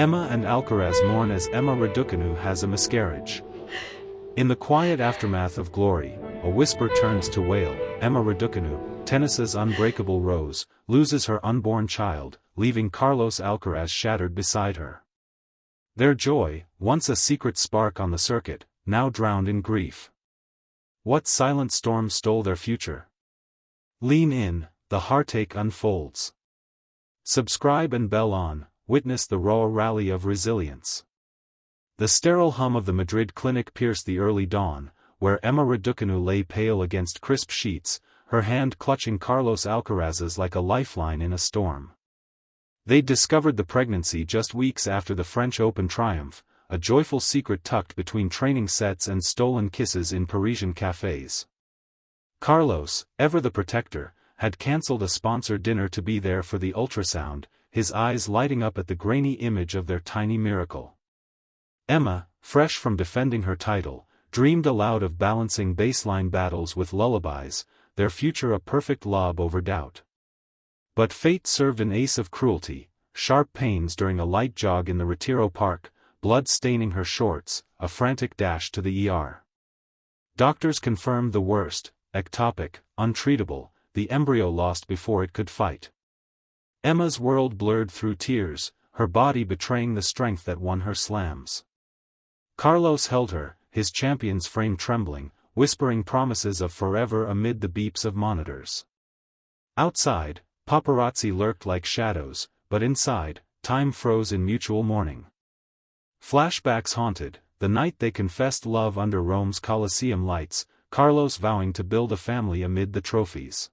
Emma and Alcaraz mourn as Emma Raducanu has a miscarriage. In the quiet aftermath of glory, a whisper turns to wail. Emma Raducanu, tennis's unbreakable rose, loses her unborn child, leaving Carlos Alcaraz shattered beside her. Their joy, once a secret spark on the circuit, now drowned in grief. What silent storm stole their future? Lean in, the heartache unfolds. Subscribe and bell on, witness the raw rally of resilience. The sterile hum of the Madrid clinic pierced the early dawn, where Emma Raducanu lay pale against crisp sheets, her hand clutching Carlos Alcaraz's like a lifeline in a storm. They'd discovered the pregnancy just weeks after the French Open triumph, a joyful secret tucked between training sets and stolen kisses in Parisian cafes. Carlos, ever the protector, had cancelled a sponsored dinner to be there for the ultrasound, his eyes lighting up at the grainy image of their tiny miracle. Emma, fresh from defending her title, dreamed aloud of balancing baseline battles with lullabies, their future a perfect lob over doubt. But fate served an ace of cruelty, sharp pains during a light jog in the Retiro Park, blood staining her shorts, a frantic dash to the ER. Doctors confirmed the worst, ectopic, untreatable, the embryo lost before it could fight. Emma's world blurred through tears, her body betraying the strength that won her slams. Carlos held her, his champion's frame trembling, whispering promises of forever amid the beeps of monitors. Outside, paparazzi lurked like shadows, but inside, time froze in mutual mourning. Flashbacks haunted, the night they confessed love under Rome's Colosseum lights, Carlos vowing to build a family amid the trophies.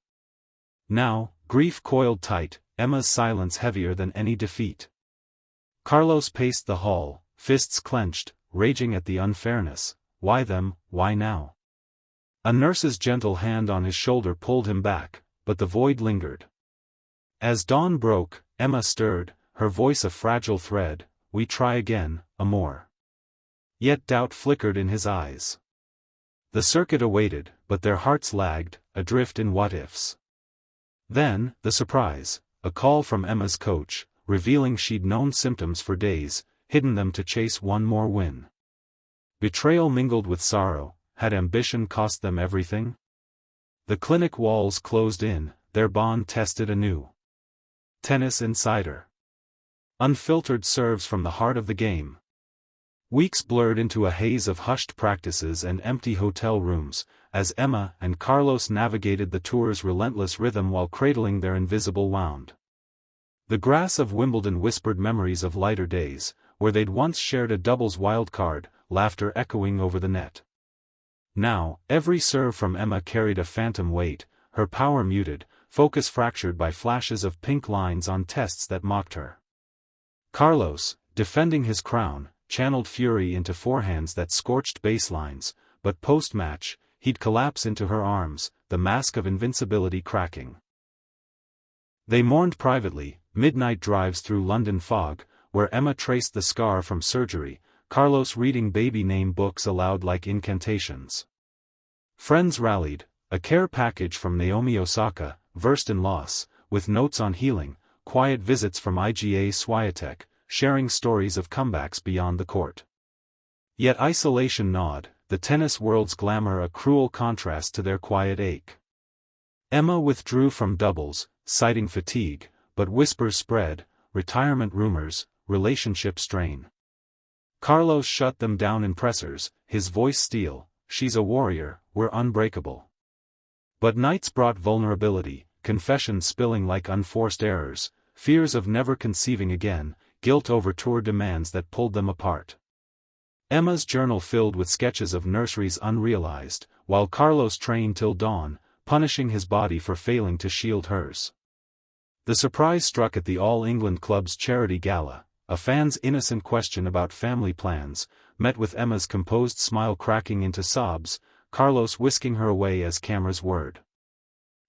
Now, grief coiled tight, Emma's silence heavier than any defeat. Carlos paced the hall, fists clenched, raging at the unfairness. Why them, why now? A nurse's gentle hand on his shoulder pulled him back, but the void lingered. As dawn broke, Emma stirred, her voice a fragile thread. We try again, amor. Yet doubt flickered in his eyes. The circuit awaited, but their hearts lagged, adrift in what-ifs. Then, the surprise, a call from Emma's coach, revealing she'd known symptoms for days, hidden them to chase one more win. Betrayal mingled with sorrow, had ambition cost them everything? The clinic walls closed in, their bond tested anew. Tennis Insider. Unfiltered serves from the heart of the game. Weeks blurred into a haze of hushed practices and empty hotel rooms, as Emma and Carlos navigated the tour's relentless rhythm while cradling their invisible wound. The grass of Wimbledon whispered memories of lighter days, where they'd once shared a doubles wildcard, laughter echoing over the net. Now, every serve from Emma carried a phantom weight, her power muted, focus fractured by flashes of pink lines on tests that mocked her. Carlos, defending his crown, channeled fury into forehands that scorched baselines, but post-match, he'd collapse into her arms, the mask of invincibility cracking. They mourned privately, midnight drives through London fog, where Emma traced the scar from surgery, Carlos reading baby name books aloud like incantations. Friends rallied, a care package from Naomi Osaka, versed in loss, with notes on healing, quiet visits from IGA Swiatek, sharing stories of comebacks beyond the court. Yet isolation gnawed, the tennis world's glamour a cruel contrast to their quiet ache. Emma withdrew from doubles, citing fatigue, but whispers spread, retirement rumors, relationship strain. Carlos shut them down in pressers, his voice steel. She's a warrior, we're unbreakable. But nights brought vulnerability, confessions spilling like unforced errors, fears of never conceiving again, guilt over tour demands that pulled them apart. Emma's journal filled with sketches of nurseries unrealized, while Carlos trained till dawn, punishing his body for failing to shield hers. The surprise struck at the All England Club's charity gala, a fan's innocent question about family plans, met with Emma's composed smile cracking into sobs, Carlos whisking her away as cameras whirred.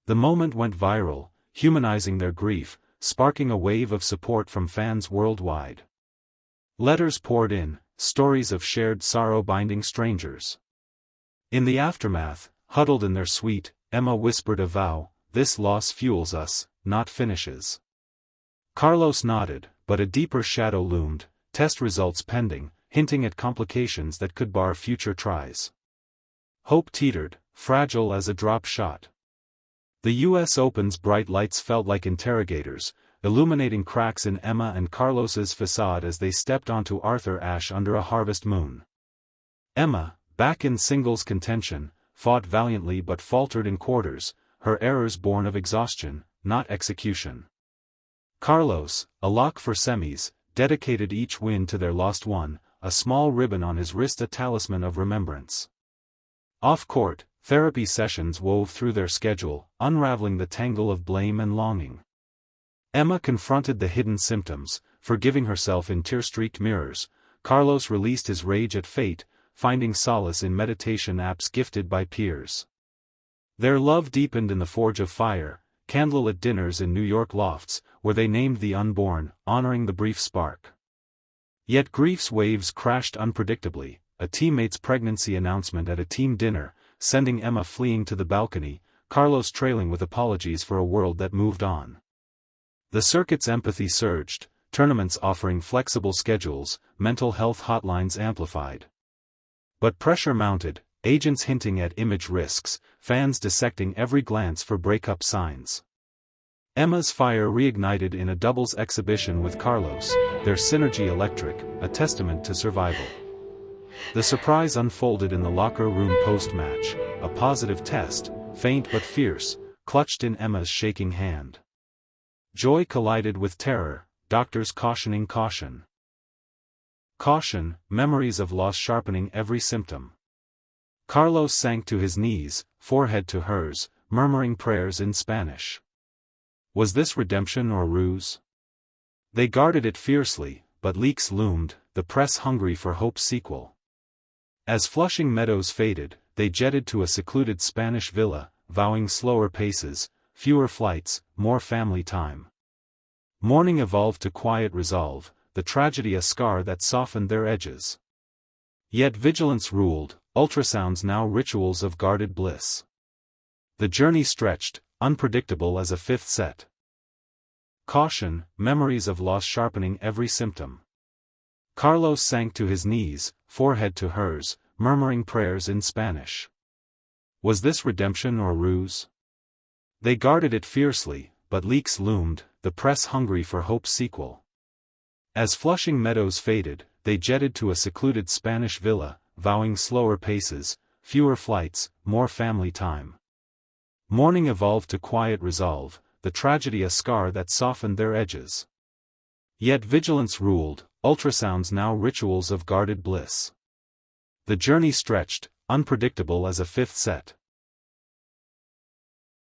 The moment went viral, humanizing their grief, sparking a wave of support from fans worldwide. Letters poured in, stories of shared sorrow binding strangers. In the aftermath, huddled in their suite, Emma whispered a vow, "This loss fuels us, not finishes." Carlos nodded, but a deeper shadow loomed, test results pending, hinting at complications that could bar future tries. Hope teetered, fragile as a drop shot. The US Open's bright lights felt like interrogators, illuminating cracks in Emma and Carlos's facade as they stepped onto Arthur Ashe under a harvest moon. Emma, back in singles contention, fought valiantly but faltered in quarters, her errors born of exhaustion, not execution. Carlos, a lock for semis, dedicated each win to their lost one, a small ribbon on his wrist, a talisman of remembrance. Off-court, therapy sessions wove through their schedule, unraveling the tangle of blame and longing. Emma confronted the hidden symptoms, forgiving herself in tear-streaked mirrors. Carlos released his rage at fate, finding solace in meditation apps gifted by peers. Their love deepened in the forge of fire, candlelit dinners in New York lofts, where they named the unborn, honoring the brief spark. Yet grief's waves crashed unpredictably, a teammate's pregnancy announcement at a team dinner, sending Emma fleeing to the balcony, Carlos trailing with apologies for a world that moved on. The circuit's empathy surged, tournaments offering flexible schedules, mental health hotlines amplified. But pressure mounted, agents hinting at image risks, fans dissecting every glance for breakup signs. Emma's fire reignited in a doubles exhibition with Carlos, their synergy electric, a testament to survival. The surprise unfolded in the locker room post-match, a positive test, faint but fierce, clutched in Emma's shaking hand. Joy collided with terror, doctors cautioning caution. Caution, memories of loss sharpening every symptom. Carlos sank to his knees, forehead to hers, murmuring prayers in Spanish. Was this redemption or ruse? They guarded it fiercely, but leaks loomed, the press hungry for hope's sequel. As Flushing Meadows faded, they jetted to a secluded Spanish villa, vowing slower paces, fewer flights, more family time. Mourning evolved to quiet resolve, the tragedy a scar that softened their edges. Yet vigilance ruled, ultrasounds now rituals of guarded bliss. The journey stretched, unpredictable as a fifth set. Caution, memories of loss sharpening every symptom. Carlos sank to his knees, forehead to hers, murmuring prayers in Spanish. Was this redemption or ruse? They guarded it fiercely, but leaks loomed, the press hungry for hope's sequel. As Flushing Meadows faded, they jetted to a secluded Spanish villa, vowing slower paces, fewer flights, more family time. Mourning evolved to quiet resolve, the tragedy a scar that softened their edges. Yet vigilance ruled, ultrasounds now rituals of guarded bliss. The journey stretched, unpredictable as a fifth set.